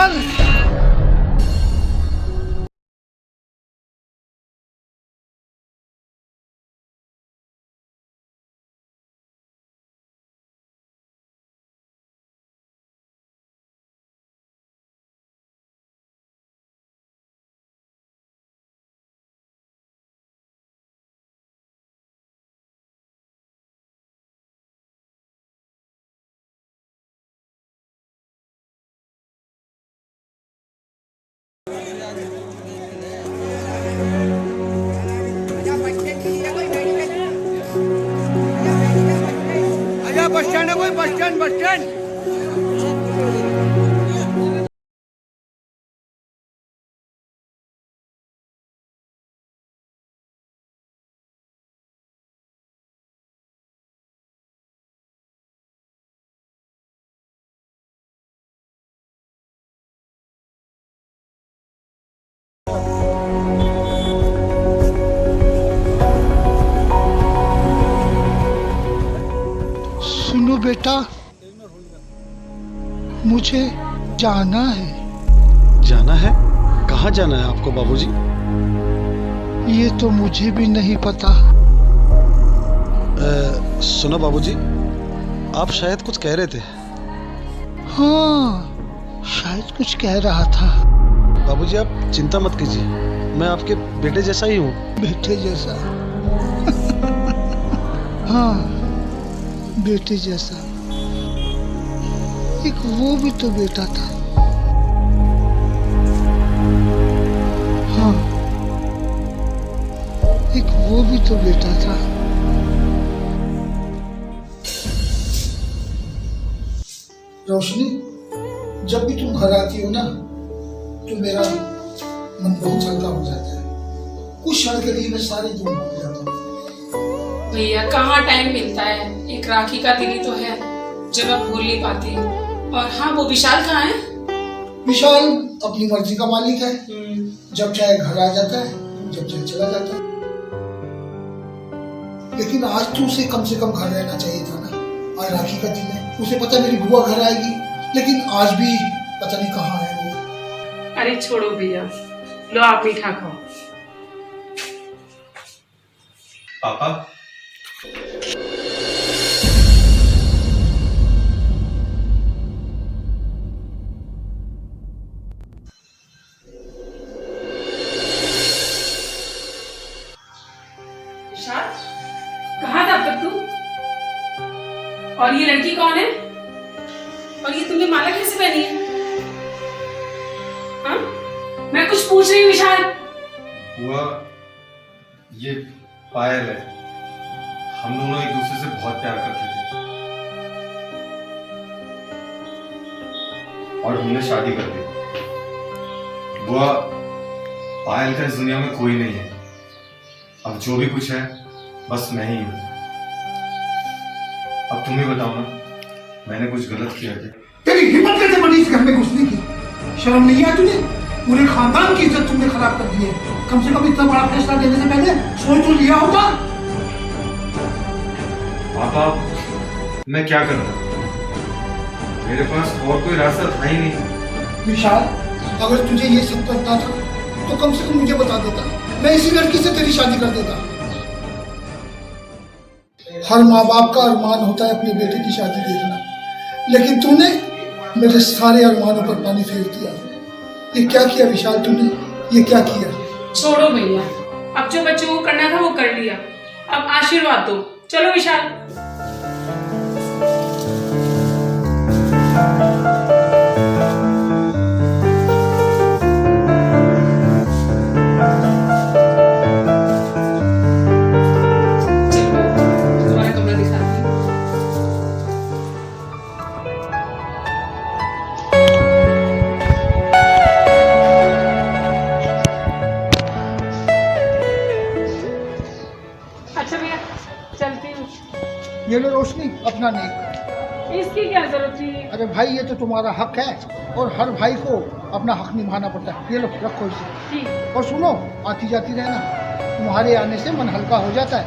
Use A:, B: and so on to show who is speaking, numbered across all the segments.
A: विशाल। आजा bus stand है कोई, बस स्टैंड बस स्टैंड। सुनो बेटा, मुझे जाना है।
B: जाना है? कहाँ जाना है आपको बाबूजी?
A: ये तो मुझे भी नहीं पता।
B: सुनो बाबूजी, आप शायद कुछ कह रहे थे।
A: हाँ, शायद कुछ कह रहा था।
B: बाबूजी आप चिंता मत कीजिए, मैं आपके बेटे जैसा ही हूँ।
A: बेटे जैसा? हाँ, बेटे जैसा। एक वो भी तो बेटा था। हाँ, एक वो भी तो बेटा था। रोशनी, जब भी तुम घर आती हो ना तो मेरा मन बहुत हल्का हो जाता है। कुछ क्षण के लिए मैं सारी दुख भूल जाता हूँ।
C: भैया कहाँ टाइम मिलता है, एक राखी का दिन ही तो है जब मैं भूल नहीं पाती। और हाँ, वो विशाल कहाँ है?
A: विशाल अपनी मर्जी का मालिक है। जब चाहे घर आ जाता है, जब चाहे चला जाता है। लेकिन आज तो उसे कम से कम घर रहना चाहिए था ना। आज राखी का दिन है, उसे पता मेरी बुआ घर आएगी, लेकिन आज भी पता नहीं कहाँ है वो।
C: अरे छोड़ो भैया, लो आप मीठा खाओ।
D: पापा,
C: विशाल, कहाँ था अब तक तू? और ये लड़की कौन है? और ये तुमने माला कैसे पहनी है? हाँ? मैं कुछ पूछ रही हूँ विशाल।
D: हुआ ये पायल है। हम दोनों एक दूसरे से बहुत प्यार करते थे और हमने शादी कर दी। बुआ, पायल का इस दुनिया में कोई नहीं है। अब जो भी कुछ है बस मैं ही हूँ। अब तुम ही बताओ ना, मैंने कुछ गलत किया क्या?
A: तेरी हिम्मत कैसे बनी इस घर में घुसने की? शर्म नहीं है तुझे? पूरे खानदान की इज्जत तुमने खराब कर दी है। कम से कम इतना बड़ा फैसला देने से पहले सोच तो लिया होता।
D: पापा, मैं क्या करता? मेरे पास और कोई रास्ता था ही नहीं।
A: विशाल, अगर तुझे ये सब करना था तो कम से कम मुझे बता देता। मैं इसी लड़की से तेरी शादी कर देता। हर माँ बाप का अरमान होता है अपने बेटे की शादी देखना, लेकिन तूने मेरे सारे अरमानों पर पानी फेर दिया। ये क्या किया विशाल तूने? ये क्या किया?
C: छोड़ो भैया, अब जो बच्चों को करना था वो कर लिया। अब आशीर्वाद दो। चलो विशाल। अच्छा भैया, चलती हूँ।
A: ये लो रोशनी, अपना नेक।
C: इसकी क्या जरूरत थी?
A: अरे भाई, ये तो तुम्हारा हक है और हर भाई को अपना हक निभाना पड़ता है। ये लो, रखो इसे।
C: ठीक।
A: और सुनो, आती जाती रहना। तुम्हारे आने से मन हल्का हो जाता है।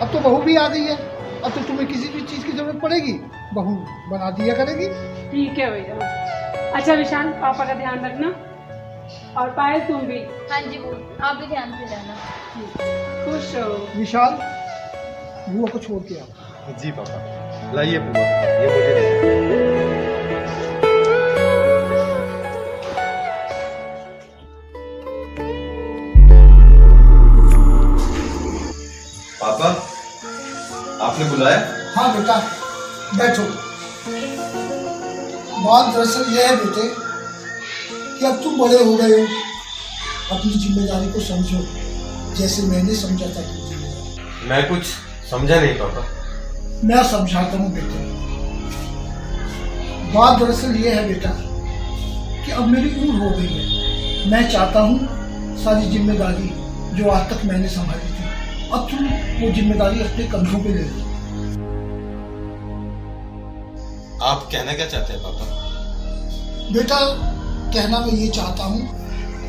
A: अब तो बहू भी आ गई है, अब तो तुम्हें किसी भी चीज़ की जरूरत पड़ेगी, बहू बना दिया करेगी।
C: ठीक है भैया। अच्छा विशाल, पापा का ध्यान रखना। और पायल तुम भी
E: हाँ जी वो, आप भी ध्यान से जाना।
C: खुश रहो।
A: विशाल, बुआ को छोड़ के आओ।
B: जी पापा, लाइए बुआ, ये मुझे दे दीजिए।
D: पापा, आपने बुलाया?
A: हाँ बेटा, बैठो। बात दरअसल यह है बेटे कि अब तुम बड़े हो गए हो, अपनी जिम्मेदारी को समझो जैसे मैंने समझा था तुम जिम्मेदारी।
D: मैं कुछ समझा नहीं पापा।
A: मैं समझाता हूँ बेटे। बात दरअसल ये है बेटा कि अब मेरी उम्र हो गई है। मैं चाहता हूँ सारी जिम्मेदारी जो आज तक मैंने संभाली थी, अब तुम वो जिम्मेदारी अपने कंधों पे ले लो।
B: आप कहना क्या चाहते हैं पापा?
A: बेटा, कहना मैं ये चाहता हूँ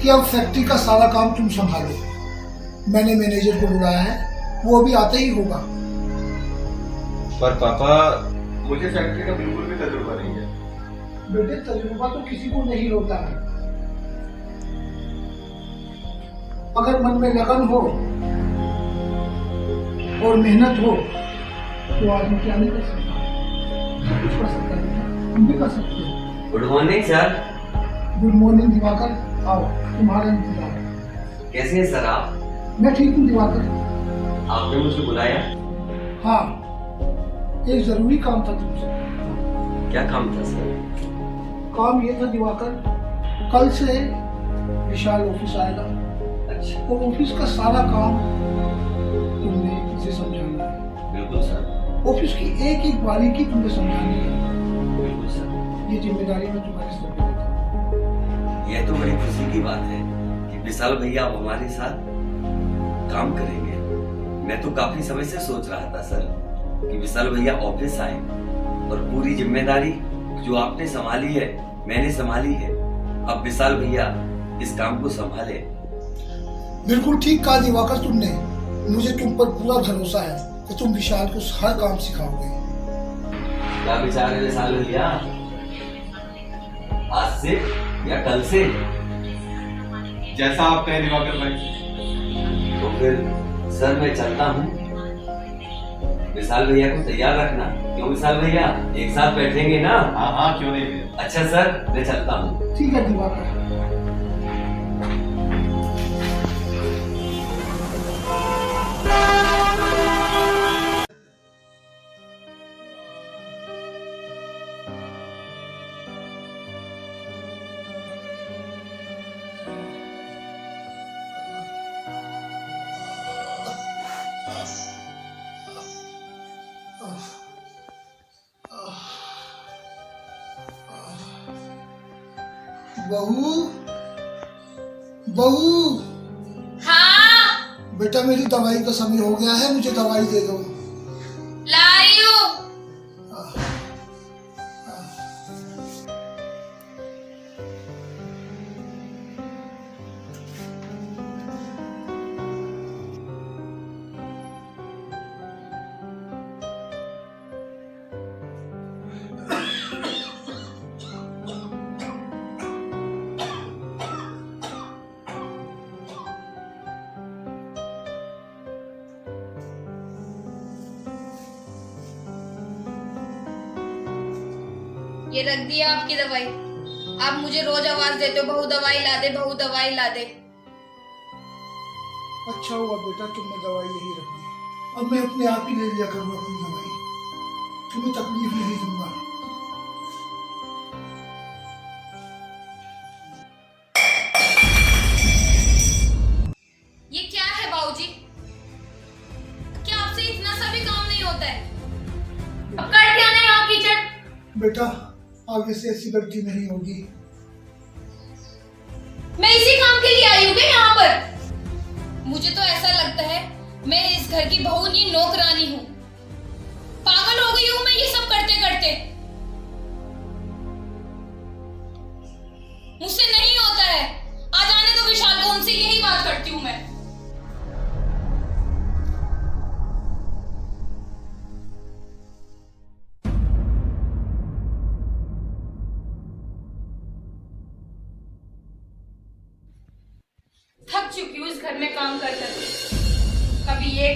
A: कि अब फैक्ट्री का सारा काम तुम संभालो। मैंने मैनेजर को बुलाया है, वो अभी आता ही होगा।
D: पर पापा, मुझे फैक्ट्री का बिल्कुल भी तजुर्बा नहीं है।
A: बेटे, तजुर्बा तो किसी को नहीं होता है। अगर मन में लगन हो और मेहनत हो तो आदमी क्या नहीं कर सकता, सब कुछ कर सकता है। तुम भी कर सकते हो।
F: Good morning sir.
A: Good morning Diwakar, आओ, तुम्हारा इंतजार है।
F: कैसे हैं सर आप?
A: मैं ठीक हूँ दिवाकर।
F: आपने मुझे बुलाया?
A: हाँ, एक जरूरी काम था तुमसे।
F: क्या काम था सर?
A: काम ये था दिवाकर, कल से विशाल ऑफिस आएगा।
F: अच्छा,
A: और ऑफिस का सारा काम तुमने इसे समझाना है।
F: बिल्कुल सर।
A: ऑफिस की एक एक बारीकी तुमने समझानी है।
F: बिल्कुल सर।
A: ये जिम्मेदारी मैं तुम्हारे सर पे देता हूँ।
F: यह तो बड़ी खुशी की बात है कि विशाल भैया अब हमारे साथ काम करेंगे। मैं तो काफी समय से सोच रहा था सर कि विशाल भैया ऑफिस आए और पूरी जिम्मेदारी जो आपने संभाली है, मैंने संभाली है, अब विशाल भैया इस काम को संभाले।
A: बिल्कुल ठीक कहा दिवाकर तुमने। मुझे तुम पर पूरा भरोसा है कि तुम विशाल को हर काम सिखाओगे।
F: क्या विचार है विशाल भैया? आज से या कल से?
D: जैसा आप कहें दिवाकर भाई।
F: तो फिर सर मैं चलता हूँ। विशाल भैया को तैयार रखना। क्यों विशाल भैया, एक साथ बैठेंगे ना?
D: हाँ हाँ, क्यों नहीं भैया।
F: अच्छा सर, मैं चलता हूँ।
A: ठीक है दिवाकर। बहू, बहू,
E: हाँ,
A: बेटा मेरी दवाई का समय हो गया है, मुझे दवाई दे दो।
E: ला रही हूँ। ये रख दिया आपकी दवाई। आप मुझे रोज आवाज देते हो, बहू दवाई ला दे, बहू दवाई ला दे।
A: अच्छा हुआ बेटा तुमने दवाई यही रख दी। अब मैं अपने आप ही ले लिया करूँगा अपनी दवाई, तुम्हें तकलीफ नहीं दूंगा।
E: ये क्या है बाबूजी? क्या आपसे इतना सा भी काम नहीं होता है? अब कर क्या नहीं आप कीचड़?
A: बेटा आगे से ऐसी गलती नहीं होगी।
E: मैं इसी काम के लिए आई हूँ क्या यहाँ पर? मुझे तो ऐसा लगता है मैं इस घर की बहू नहीं, नौकरानी हूँ। पागल हो गई हूँ मैं ये सब करते करते। मुझसे नहीं होता है। आ जाने दो विशाल को, उनसे यही बात करती हूँ मैं।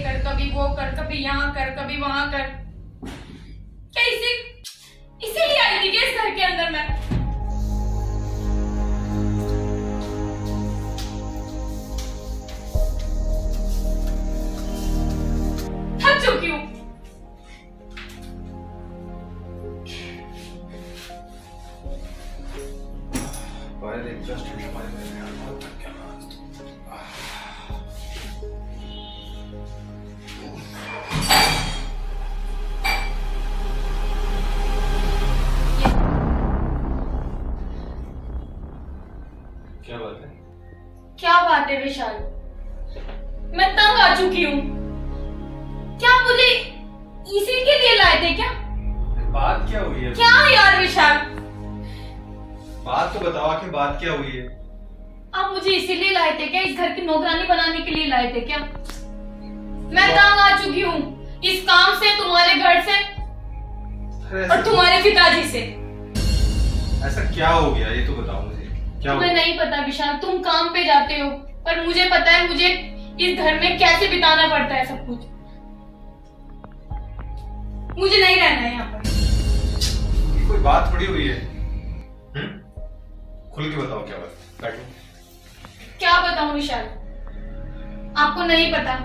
E: कर, कभी वो कर, कभी यहाँ कर, कभी वहां कर। क्या इसीलिए आई थी क्या इस घर के अंदर मैं? थक चुकी हूँ।
D: पायल एक जस्ट हमारे घर में आना होता क्या क्या बात है?
E: क्या बात है विशाल? मैं तंग आ चुकी हूँ। क्या मुझे इसी के लिए लाए थे क्या?
D: बात क्या हुई है?
E: क्या यार विशाल,
D: बात तो बताओ, आखिर बात क्या हुई है?
E: आप मुझे इसीलिए लाए थे क्या? इस घर की नौकरानी बनाने के लिए लाए थे क्या? मैं तंग आ चुकी हूँ इस काम से, तुम्हारे घर से और तुम्हारे पिताजी से।
D: ऐसा क्या हो गया ये तो बताओ मुझे, क्या हो
E: तुम्हें
D: गया?
E: नहीं पता विशाल, तुम काम पे जाते हो पर मुझे पता है मुझे इस घर में कैसे बिताना पड़ता है सब कुछ। मुझे नहीं रहना है यहाँ पर।
D: ये कोई बात थोड़ी हुई है। खुल के बताओ क्या बात। बैठो।
E: क्या बताऊं विशाल, आपको नहीं पता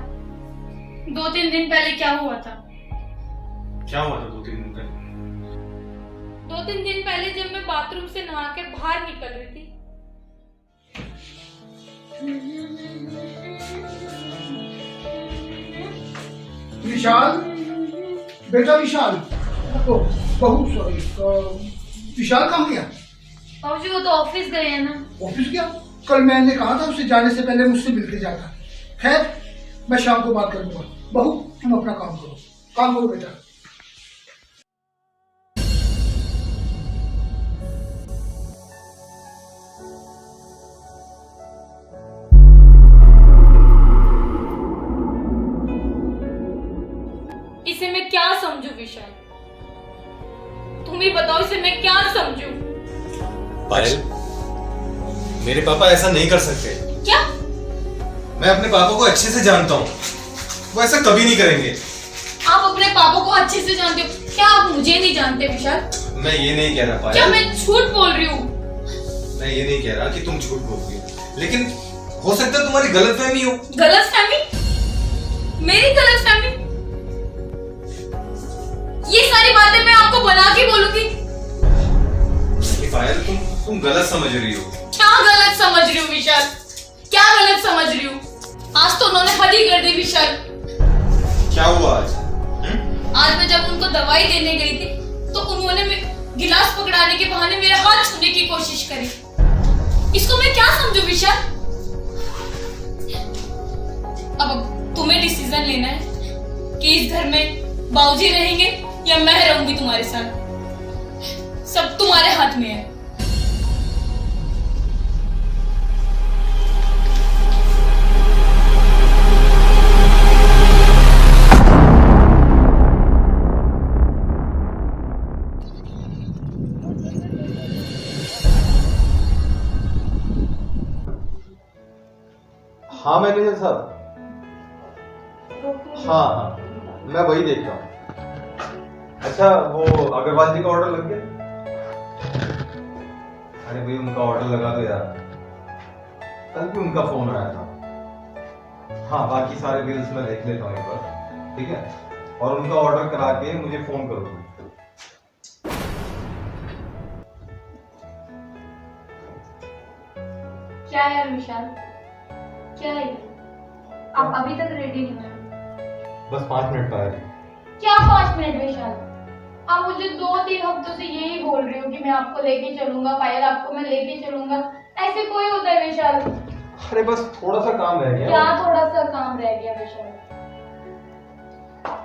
E: 2-3 दिन पहले क्या हुआ था।
D: क्या हुआ था 2-3 दिन पहले?
E: 2-3 दिन पहले जब मैं बाथरूम से नहा के बाहर निकल रही थी,
A: विशाल, बेटा विशाल, ओ, बहुत सॉरी। विशाल कहाँ गया?
E: बाबूजी वो तो ऑफिस गए हैं ना।
A: ऑफिस गया? कल मैंने कहा था उसे जाने से पहले मुझसे मिलके जाता। खैर, मैं शाम को बात कर लूंगा। बहू, तुम अपना काम करो, काम करो बेटा।
E: इसे मैं क्या समझूं विशाल, तुम ही बताओ इसे मैं क्या समझूं?
D: पायल, मेरे पापा ऐसा नहीं कर सकते।
E: क्या?
D: मैं अपने पापा को अच्छे से जानता हूँ, वो ऐसा कभी नहीं करेंगे।
E: आप अपने पापा को अच्छे से जानते हो, क्या आप मुझे नहीं जानते विशाल?
D: मैं ये नहीं कह रहा पायल।
E: क्या मैं झूठ बोल रही हूँ?
D: मैं ये नहीं कह रहा कि तुम झूठ बोल रही हो, लेकिन हो सकता है तुम्हारी गलतफहमी हो।
E: गलतफहमी? मेरी गलतफहमी? ये सारी बातें मैं आपको बना के बोलूंगी?
D: नहीं पायल, तुम गलत समझ रही हो।
E: क्या गलत समझ रही हूँ विशाल? क्या गलत समझ रही हूँ? आज तो उन्होंने हद ही कर दी विशाल।
D: क्या हुआ आज?
E: आज मैं जब उनको दवाई देने गई थी तो उन्होंने गिलास पकड़ाने के बहाने मेरा हाथ छूने की कोशिश करी। इसको मैं क्या समझूं विशाल? अब तुम्हें डिसीजन लेना है कि इस घर में बाबूजी रहेंगे या मैं रहूंगी तुम्हारे साथ। सब तुम्हारे हाथ में है।
G: हाँ मैनेजर साहब, हाँ मैं वही देख रहा हूँ। अच्छा, वो अग्रवाल जी का ऑर्डर लग गया? अरे भाई उनका ऑर्डर लगा दो यार, कल भी उनका फोन आया था। हाँ, बाकी सारे बिल्स मैं देख लेता हूँ एक बार, ठीक है? और उनका ऑर्डर करा के मुझे फोन करो।
E: क्या यार विशाल, क्या है? आप अभी तक रेडी नहीं हुए?
G: बस 5 मिनट का है।
E: क्या 5 मिनट विशाल? आप मुझे 2-3 हफ्तों से यही बोल रही हो कि मैं आपको लेके चलूंगा, पायल आपको मैं लेके चलूंगा। ऐसे कोई होता है विशाल?
G: अरे बस थोड़ा सा काम रह गया।
E: क्या थोड़ा सा काम रह गया विशाल?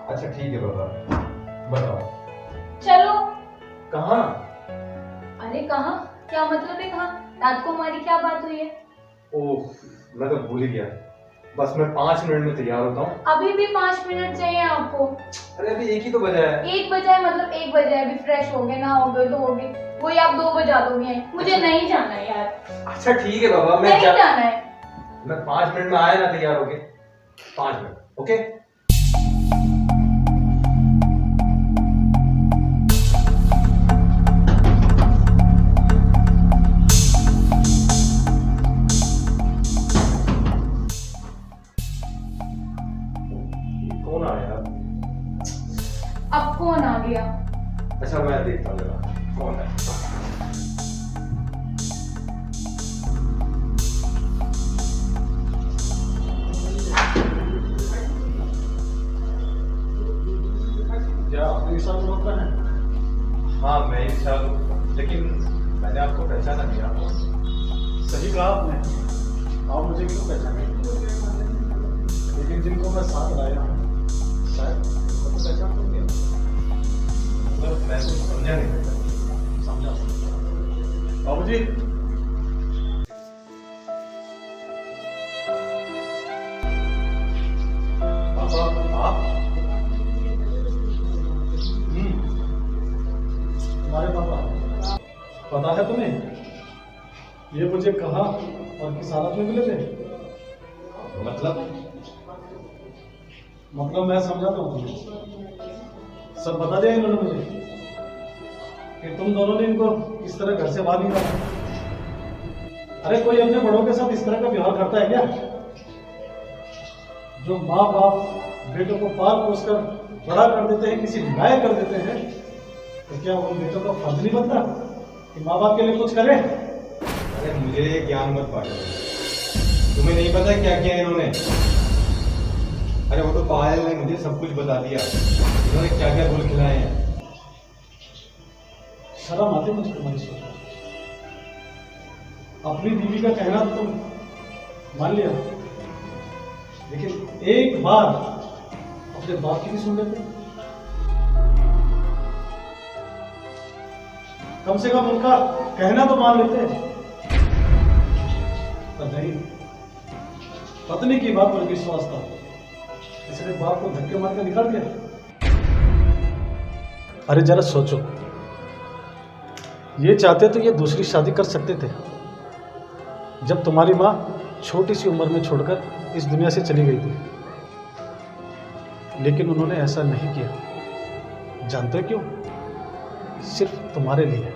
G: अच्छा ठीक है बाबा, बताओ।
E: चलो।
G: कहाँ?
E: अरे कहाँ? क्या मतलब है कहाँ? रात को हमारी क्या बात हुई है?
G: ओह, मैं तो भूल ही गया। बस मैं 5 मिनट में तैयार होता हूँ।
E: अभी भी 5 मिनट चाहिए आपको?
G: अरे अभी 1 ही तो बजा है।
E: 1 बजा है मतलब 1 बजा है, अभी फ्रेश हो गए ना, हो गए तो हो गए, वही आप 2 बजा दोगे। मुझे
G: अच्छा।
E: नहीं जाना है यार।
G: अच्छा ठीक है बाबा,
E: नहीं जाना है।
G: मैं 5 मिनट में आया ना तैयार होके। 5 मिनट, ओके?
E: अब कौन आ गया?
G: अच्छा मैं देखता हूँ जरा कौन है।
B: क्या आपने विशाल मल्होत्रा है?
G: हाँ मैं ही विशाल हूँ, लेकिन मैंने आपको पहचाना नहीं। आपको
B: सही कहा आपने, आप मुझे क्यों पहचाने? लेकिन जिनको मैं साथ लाया हूँ शायद उनको तो पहचान नहीं गया।
G: मतलब मैं कुछ समझा नहीं।
B: समझा बाबूजी।
G: पापा आप?
B: तुम्हारे पापा पता है तुम्हें? ये मुझे कहा और किस हालत में मिले थे? मतलब मैं समझाता हूँ तुम्हें। सब बता दिया इन्होंने मुझे कि तुम दोनों ने इनको इस तरह घर से बाहर निकाला। अरे कोई अपने बड़ों के साथ इस तरह का व्यवहार करता है क्या? जो माँ बाप बेटों को पाल पोस कर बड़ा कर देते हैं, किसी लायक कर देते हैं, तो क्या उन बेटों का फर्ज नहीं बनता कि माँ बाप के लिए कुछ करें?
G: अरे मुझे ज्ञान मत बांटो। तुम्हें नहीं पता क्या किया इन्होंने? अरे वो तो पायल ने मुझे सब कुछ बता दिया, इन्होंने क्या क्या गुल खिलाए हैं।
B: शर्म आती मुझे तुम्हारी सोच। अपनी बीवी का कहना तो तुम मान लिया, लेकिन एक बार अपने बाप की भी सुन लेते। कम से कम उनका कहना तो मान लेते। पर नहीं, पत्नी की बात पर विश्वास था, इसलिए बाप को धक्के मार के निकाल दिया। अरे जरा सोचो, ये चाहते तो ये दूसरी शादी कर सकते थे। जब तुम्हारी माँ छोटी सी उम्र में छोड़कर इस दुनिया से चली गई थी, लेकिन उन्होंने ऐसा नहीं किया। जानते हो क्यों? सिर्फ तुम्हारे लिए।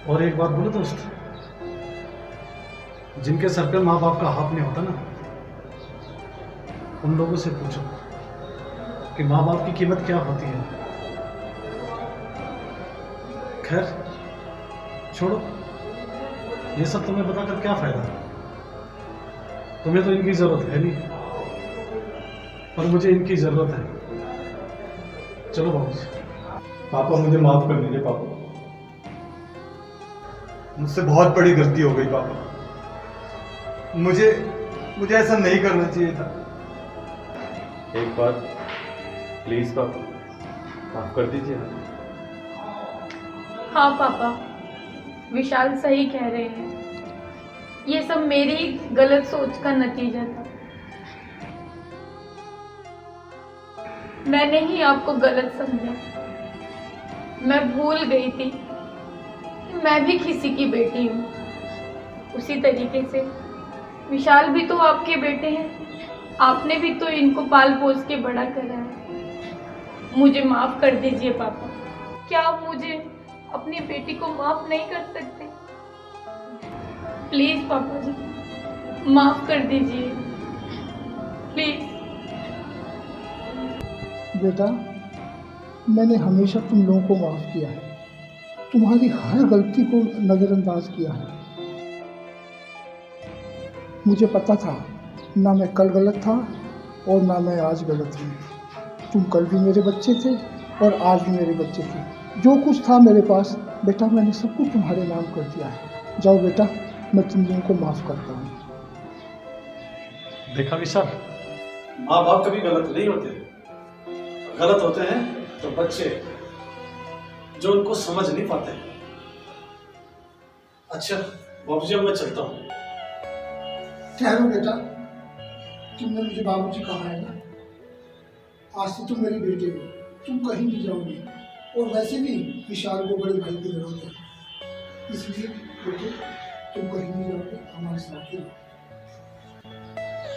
B: और एक बात बोलो दोस्त, जिनके सर पे माँ बाप का हाथ नहीं होता ना, उन लोगों से पूछो कि माँ बाप की कीमत क्या होती है। खैर छोड़ो, ये सब तुम्हें बताकर क्या फायदा? तुम्हें तो इनकी जरूरत है नहीं, पर मुझे इनकी जरूरत है। चलो बाबूजी।
G: पापा मुझे माफ कर दीजिए। पापा मुझसे बहुत बड़ी गलती हो गई। पापा मुझे ऐसा नहीं करना चाहिए था। एक बार प्लीज पापा माफ कर दीजिए।
E: हाँ पापा, विशाल सही कह रहे हैं। ये सब मेरी गलत सोच का नतीजा था। मैंने ही आपको गलत समझा। मैं भूल गई थी कि मैं भी किसी की बेटी हूँ। उसी तरीके से विशाल भी तो आपके बेटे हैं। आपने भी तो इनको पाल पोस के बड़ा करा है। मुझे माफ कर दीजिए पापा। क्या आप मुझे अपनी बेटी को माफ नहीं कर सकते? प्लीज पापा जी, माफ कर दीजिए प्लीज।
A: बेटा, मैंने हमेशा तुम लोगों को माफ़ किया है, तुम्हारी हर गलती को नज़रअंदाज किया है। मुझे पता था ना मैं कल गलत था और ना मैं आज गलत हूँ। तुम कल भी मेरे बच्चे थे और आज भी मेरे बच्चे थे। जो कुछ था मेरे पास बेटा, मैंने सब कुछ तुम्हारे नाम कर दिया है। जाओ बेटा, मैं तुम लोगों को माफ़ करता हूँ।
B: देखा विशाल, माँ बाप कभी गलत नहीं होते। गलत होते हैं तो बच्चे, जो उनको समझ नहीं पाते। अच्छा बाबूजी, अब मैं चलता हूँ।
A: ठहरो बेटा, तुमने मुझे बाबूजी कहा है ना, आज से तुम मेरी बेटी हो, तुम कहीं नहीं जाओगी। और वैसे भी विशाल को बड़े भाई की जरूरत है, इसलिए बेटे तुम कहीं नहीं जाओगे, हमारे साथ ही रहो।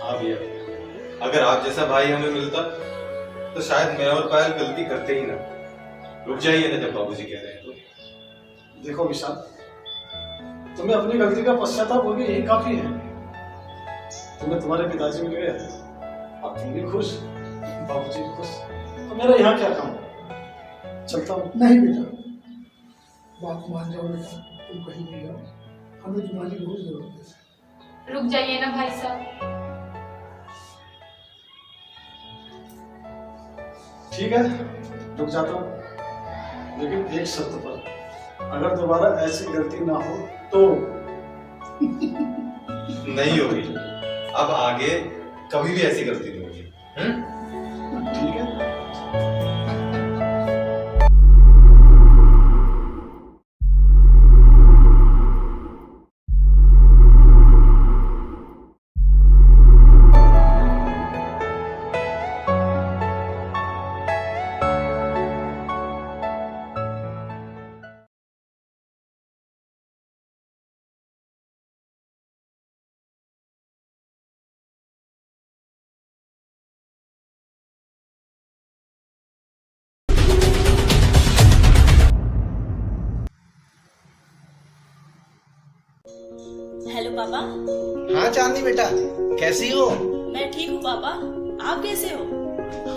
G: हाँ भैया, अगर आप जैसा भाई हमें मिलता तो शायद मैं और पायल गलती करते ही ना। रुक जाइए ना जब बाबूजी कह रहे हैं तो।
B: देखो विशाल, तुम्हें अपनी गलती का पश्चाताप होगी, यही काफी है। तुम्हें तुम्हारे पिताजी मिल गए, अब तुम भी खुश, बाबूजी भी खुश। मेरा यहाँ क्या काम? चलता हूँ।
A: नहीं बेटा, बात मान जाओ बेटा, तुम कहीं नहीं जाओ, हमें तुम्हारी बहुत जरूरत है।
E: रुक जाइए ना भाई साहब।
B: ठीक है, रुक जाता हूँ, लेकिन एक शर्त पर, अगर दोबारा ऐसी गलती ना हो तो।
G: नहीं होगी, अब आगे कभी भी ऐसी गलती नहीं होगी।
B: ठीक है।
H: हेलो पापा।
I: हाँ चांदनी बेटा, कैसी हो?
H: मैं ठीक हूँ पापा, आप कैसे हो?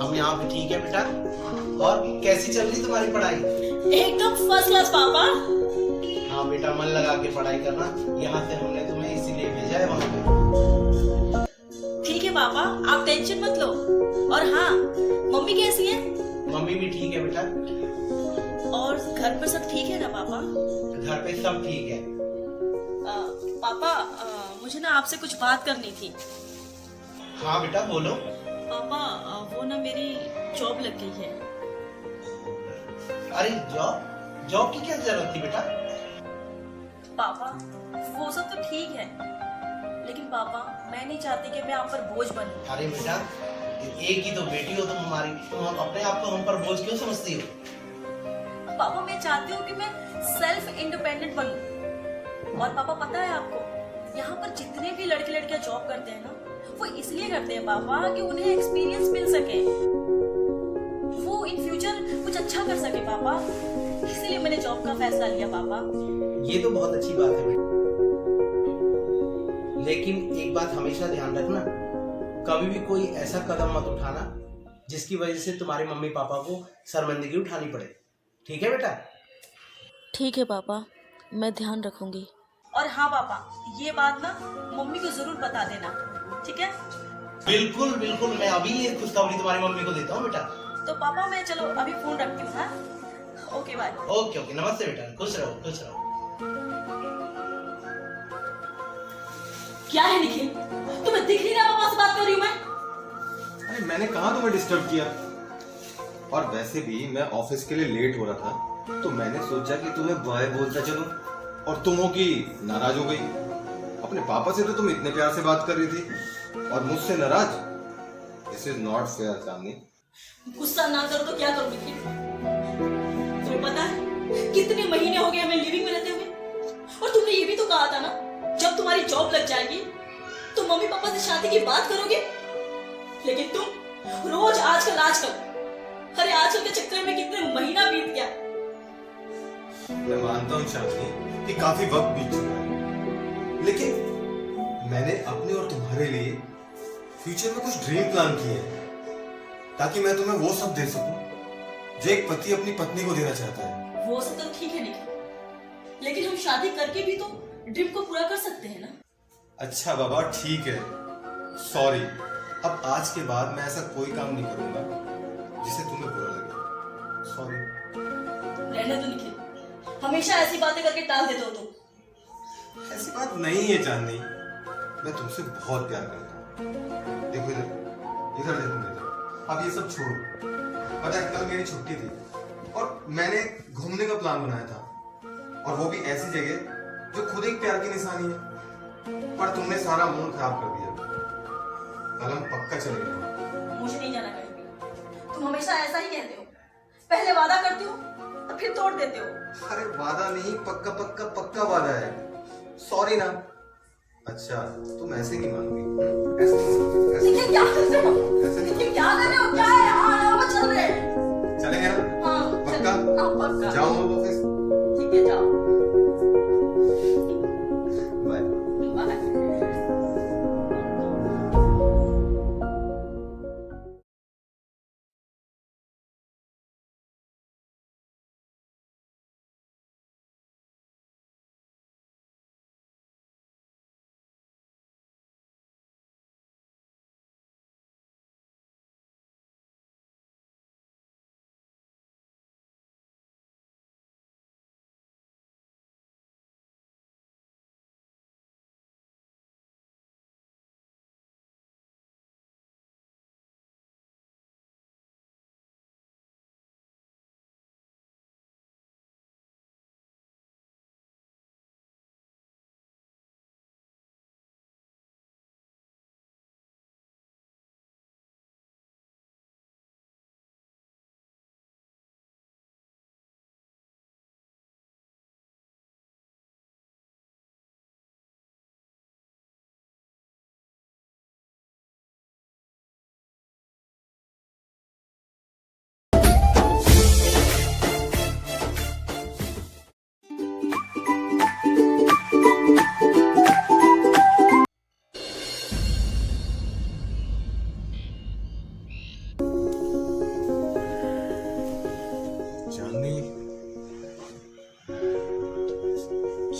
I: हम यहाँ पे ठीक है बेटा। और कैसी चल रही तुम्हारी पढ़ाई?
H: एकदम फर्स्ट क्लास पापा।
I: हाँ बेटा, मन लगा के पढ़ाई करना, यहाँ से हमने तुम्हें इसीलिए भेजा है वहाँ पे।
H: ठीक है पापा, आप टेंशन मत लो। और हाँ, मम्मी कैसी है?
I: मम्मी भी ठीक है बेटा।
H: और घर पर सब ठीक है ना पापा?
I: घर पे सब ठीक है।
H: पापा, मुझे ना आपसे कुछ बात करनी थी।
I: हाँ बेटा बोलो।
H: पापा, वो ना मेरी जॉब लग गई है।
I: अरे जॉब? जॉब की क्या जरूरत थी बेटा?
H: पापा, वो सब तो ठीक है, लेकिन पापा मैं नहीं चाहती कि मैं आप पर बोझ बनूं।
I: अरे बेटा, एक ही तो बेटी हो तुम हमारी, तुम अपने आप को हम पर बोझ क्यों समझती हो?
H: पापा मैं चाहती हूँ कि मैं सेल्फ इंडिपेंडेंट बनूं। और पापा पता है आपको, यहाँ पर जितने भी लड़के लड़कियां जॉब करते हैं ना, वो इसलिए करते हैं पापा कि उन्हें एक्सपीरियंस मिल सके, वो इन फ्यूचर कुछ अच्छा कर सके पापा। इसीलिए मैंने जॉब का फैसला लिया पापा।
I: ये तो बहुत अच्छी बात है बेटा, लेकिन एक बात हमेशा ध्यान रखना, कभी भी कोई ऐसा कदम मत उठाना जिसकी वजह से तुम्हारे मम्मी पापा को शर्मिंदगी उठानी पड़े। ठीक है बेटा?
H: ठीक है पापा, मैं ध्यान रखूंगी। और हाँ पापा, ये बात ना मम्मी को जरूर बता देना, ठीक है?
I: बिल्कुल बिल्कुल, मैं अभी ये खुशखबरी तुम्हारी मम्मी को देता हूँ बेटा।
H: तो पापा मैं चलो अभी फोन रखती हूँ। हाँ, ओके बाय।
I: ओके ओके, नमस्ते बेटा, खुश रहो खुश रहो।
H: क्या है निखिल, तुम्हें दिख नहीं रहा पापा से बात कर रही हूँ मैं?
G: अरे मैंने कहा तुम्हें डिस्टर्ब किया? और वैसे भी मैं ऑफिस के लिए लेट हो रहा था, तो मैंने सोचा कि तुम्हें बाय बोलता चलूं, और तुम हो कि नाराज हो गई। अपने पापा से तो तुम इतने प्यार से बात कर रही थी और मुझसे नाराज। दिस इज नॉट फेयर चांदनी।
H: गुस्सा ना करो तो क्या करूँ निखिल? तुम्हें पता है कितने महीने हो गए हमें लिविंग में रहते हुए, और तुमने ये भी तो कहा था ना, जब तुम्हारी जॉब लग जाएगी तो मम्मी पापा से शादी की बात करोगे। लेकिन तुम रोज आजकल आजकल, अरे आजकल के चक्कर में कितने महीना बीत गया।
G: मैं मानता हूँ चांदनी कि काफी वक्त बीत चुका है, लेकिन मैंने अपने और तुम्हारे लिए फ्यूचर में कुछ ड्रीम प्लान किए हैं, ताकि मैं तुम्हें वो सब दे सकूं जो एक पति अपनी पत्नी को देना चाहता है।
H: वो सब तो ठीक है निखिल, लेकिन हम शादी करके भी तो ड्रीम को पूरा कर सकते हैं ना।
G: अच्छा बाबा ठीक है, सॉरी। अब आज के बाद मैं ऐसा कोई काम नहीं करूंगा जिसे तुम्हें बुरा लगे। सॉरी।
H: रहने दो निखिल, हमेशा ऐसी बातें करके टाल देते हो तुम।
G: ऐसी बात नहीं है चांदनी, मैं तुमसे बहुत प्यार करता हूँ। देखो इधर, इधर देखो मेरे। अब ये सब छोड़ो। पता है कल मेरी छुट्टी थी और मैंने घूमने का प्लान बनाया था, और वो भी ऐसी जगह जो खुद एक प्यार की निशानी है, पर तुमने सारा मूड खराब कर दिया। कल हम पक्का चलेंगे।
H: मुझे नहीं जाना कहीं भी। तुम हमेशा ऐसा ही कहते हो, पहले वादा करते हो तो फिर तोड़ देते हो।
G: अरे वादा नहीं, पक्का पक्का पक्का वादा है। सॉरी ना। अच्छा तुम ऐसे नहीं मानोगी? ऐसे नहीं, ऐसे
H: निखिल क्या कर रहे हो?
G: ऐसे नहीं।
H: निखिल क्या कर रहे हो? क्या है? हाँ वो चल रहे हैं।
G: चलेंगे ना?
H: हाँ
G: पक्का?
H: हाँ पक्का।
G: जाओ ऑफिस।
H: ठीक है जाओ।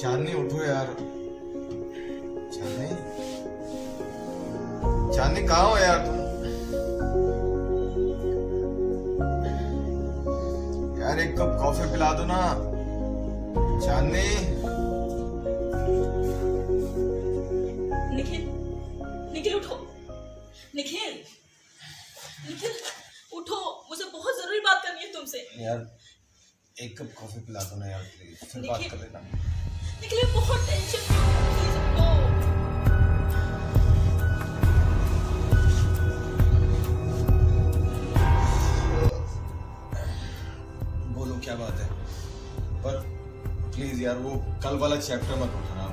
G: चांदनी उठो यार। चांदनी, चांदनी कहाँ हो यार तुम? यार एक कप कॉफी पिला दो ना चांदनी।
H: निखिल, निखिल उठो। निखिल, निखिल उठो, मुझे बहुत जरूरी बात करनी है तुमसे।
G: यार एक कप कॉफी पिला दो ना यार प्लीज, फिर बात कर लेना।
H: निखिल मैं बहुत टेंशन में हूँ, प्लीज उठो।
G: बोलो क्या बात है, पर प्लीज यार वो कल वाला चैप्टर मत उठाना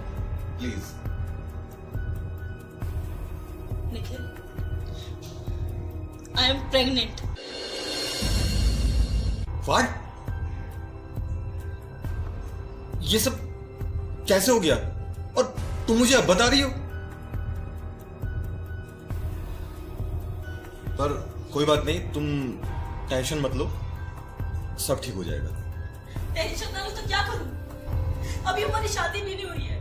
G: please.
H: Nikhil, I am pregnant.
G: What? ये सब कैसे हो गया और तुम मुझे अब बता रही हो? पर कोई बात नहीं, तुम टेंशन मत लो, सब ठीक हो जाएगा।
H: टेंशन ना लो तो क्या करूं? अभी हमारी शादी भी नहीं हुई है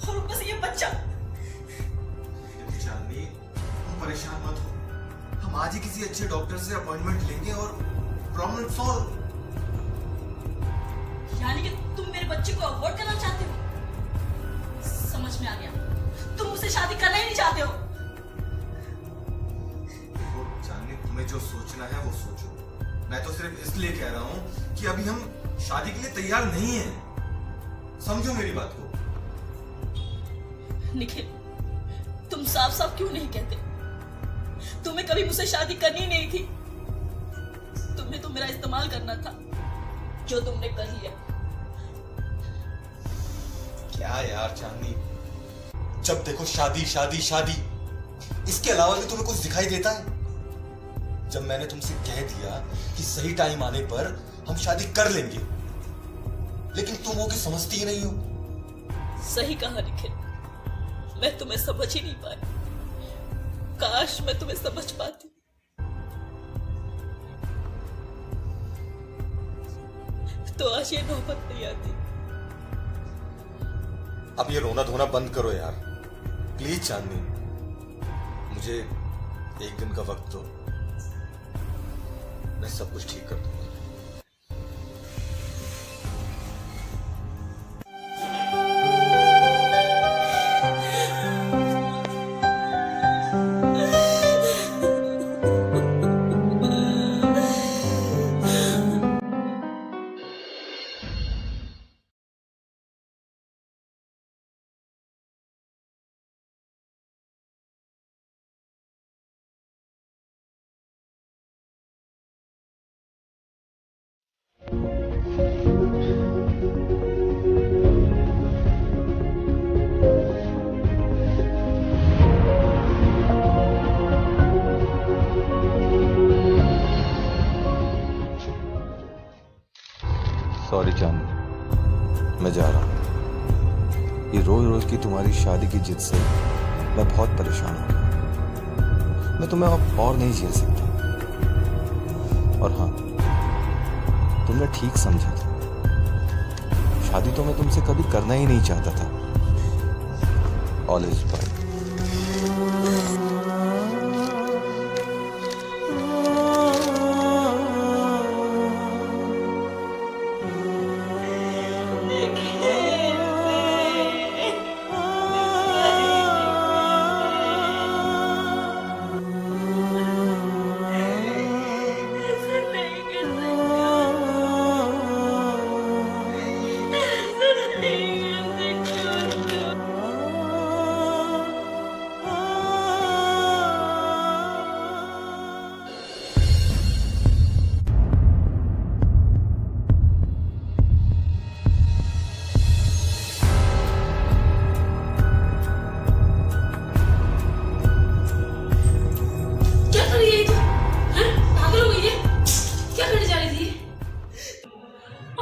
H: और ऊपर से ये बच्चा।
G: चांदनी तुम परेशान मत हो, हम आज ही किसी अच्छे डॉक्टर से अपॉइंटमेंट लेंगे और प्रॉब्लम सॉल्व।
H: यानी कि तुम मेरे बच्चे को अवॉइड करना चाहते हो? समझ में आ गया, तुम मुझसे शादी करना ही नहीं चाहते हो।
G: चांदनी तुम्हें जो सोचना है वो सोचो, मैं तो सिर्फ इसलिए कह रहा हूं कि अभी हम शादी के लिए तैयार नहीं हैं, समझो मेरी बात को।
H: निखिल, तुम साफ साफ क्यों नहीं कहते? तुम्हें कभी मुझसे शादी करनी नहीं थी, तुम्हें तो मेरा इस्तेमाल करना था, जो तुमने कर लिया।
G: क्या यार चांदनी, जब देखो शादी शादी शादी, इसके अलावा भी तुम्हें कुछ दिखाई देता है? जब मैंने तुमसे कह दिया कि सही टाइम आने पर हम शादी कर लेंगे, लेकिन तुम वो कि समझती ही नहीं हो।
H: सही कहा निखिल, मैं तुम्हें समझ ही नहीं पाई। काश मैं तुम्हें समझ पाती। तो आज ये नौबत नहीं आती।
G: अब ये रोना धोना बंद करो यार प्लीज चांदनी, मुझे एक दिन का वक्त दो, मैं सब कुछ ठीक कर दूंगा। सॉरी चांदनी, मैं जा रहा हूँ। ये रोज रोज की तुम्हारी शादी की जिद से मैं बहुत परेशान हूँ। मैं तुम्हें अब और नहीं झेल सकता। और हाँ, तुमने ठीक समझा था, शादी तो मैं तुमसे कभी करना ही नहीं चाहता था। All is well.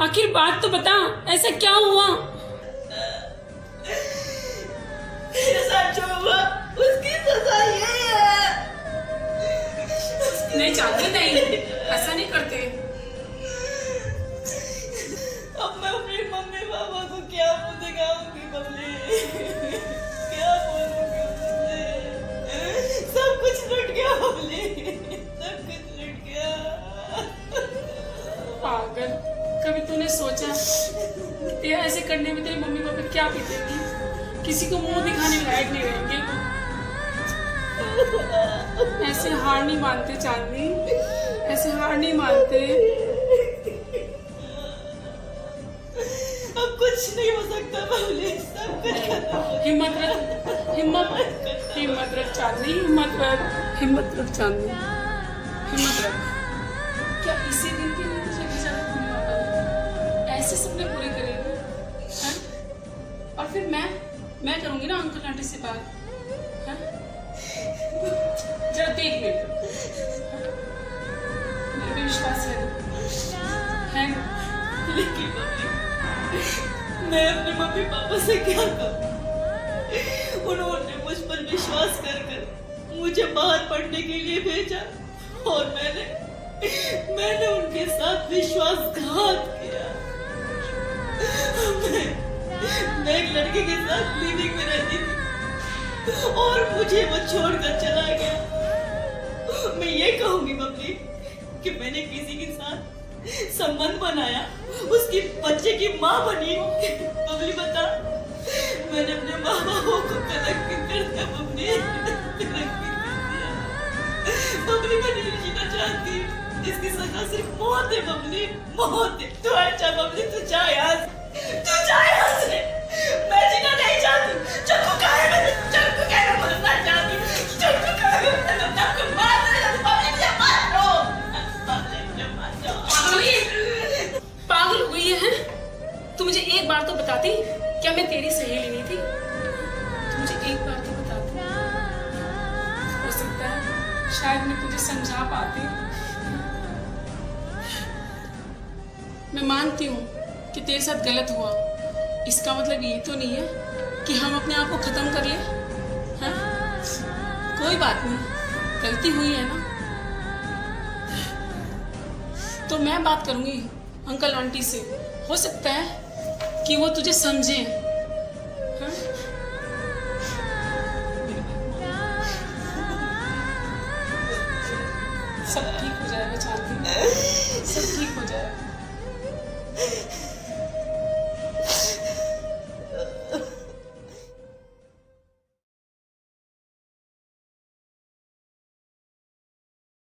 C: आखिर बात तो बता, ऐसा क्या हुआ?
H: ऐसा जो हुआ उसकी सजा ये है।
C: नहीं चाहते, नहीं ऐसा नहीं करते।
H: अब मैं अपनी मम्मी पापा को क्या मुंह दिखाऊंगी?
C: कभी तूने सोचा तेरा ऐसे करने में तेरी मम्मी पापा क्या पीतेंगी? किसी को मुंह दिखाने लायक नहीं रहेंगे। ऐसे हार नहीं मानते चांदनी, ऐसे हार नहीं मानते।
H: अब कुछ नहीं हो सकता बबली, सब कुछ खत्म हो गया।
C: हिम्मत रख, हिम्मत रख चांदनी, हिम्मत रख चांदनी, हिम्मत रख। क्या इसी दिन के लिए तुझे भेजा था मम्मी पापा ने? ऐसे सपने पूरे करेंगे हैं? और फिर मैं करूंगी ना अंकल आंटी से बात, हैं? जरा देख मेरे को, मेरे पे विश्वास है ना?
H: लेकिन मम्मी, मैं अपने मम्मी पापा से क्या कहूँ? उन्होंने मुझ पर विश्वास कर मुझे बाहर पढ़ने के लिए भेजा और मैंने उनके साथ विश्वासघात किया। मैं एक लड़के के साथ लिविंग में रहती थी और मुझे वो छोड़कर चला गया। मैं ये कहूंगी बबली कि मैंने किसी के साथ संबंध बनाया, उसकी बच्चे की माँ बनी। बबली बता, मैंने अपने माँ बापों को कलंकित कर दिया बबली, बबली मैं नहीं जीना चाहती। इसकी सजा सिर्फ मौत है बबली, मौत है। तू अच्छा बबली, तू जा यहाँ से, तू जा यहाँ से। मैं जीना नहीं चाहती। चक्कू कहाँ है? चक्कू क्या है? मरना चाहती। चक्कू कहाँ है? चक्कू मार दे बबली, मुझे मार दो। बबली मुझे मार दो।
C: पागल हो गई है? तू मुझे एक बार तो बताती, क्या मैं तेरी सहेली नहीं थी? तू मुझे एक बार तो बताती। हो सकता है शायद मैं तुझे समझा पाती। मैं मानती हूँ कि तेरे साथ गलत हुआ, इसका मतलब ये तो नहीं है कि हम अपने आप को खत्म कर ले। हाँ? कोई बात नहीं, गलती हुई है ना, तो मैं बात करूंगी अंकल आंटी से। हो सकता है कि वो तुझे समझें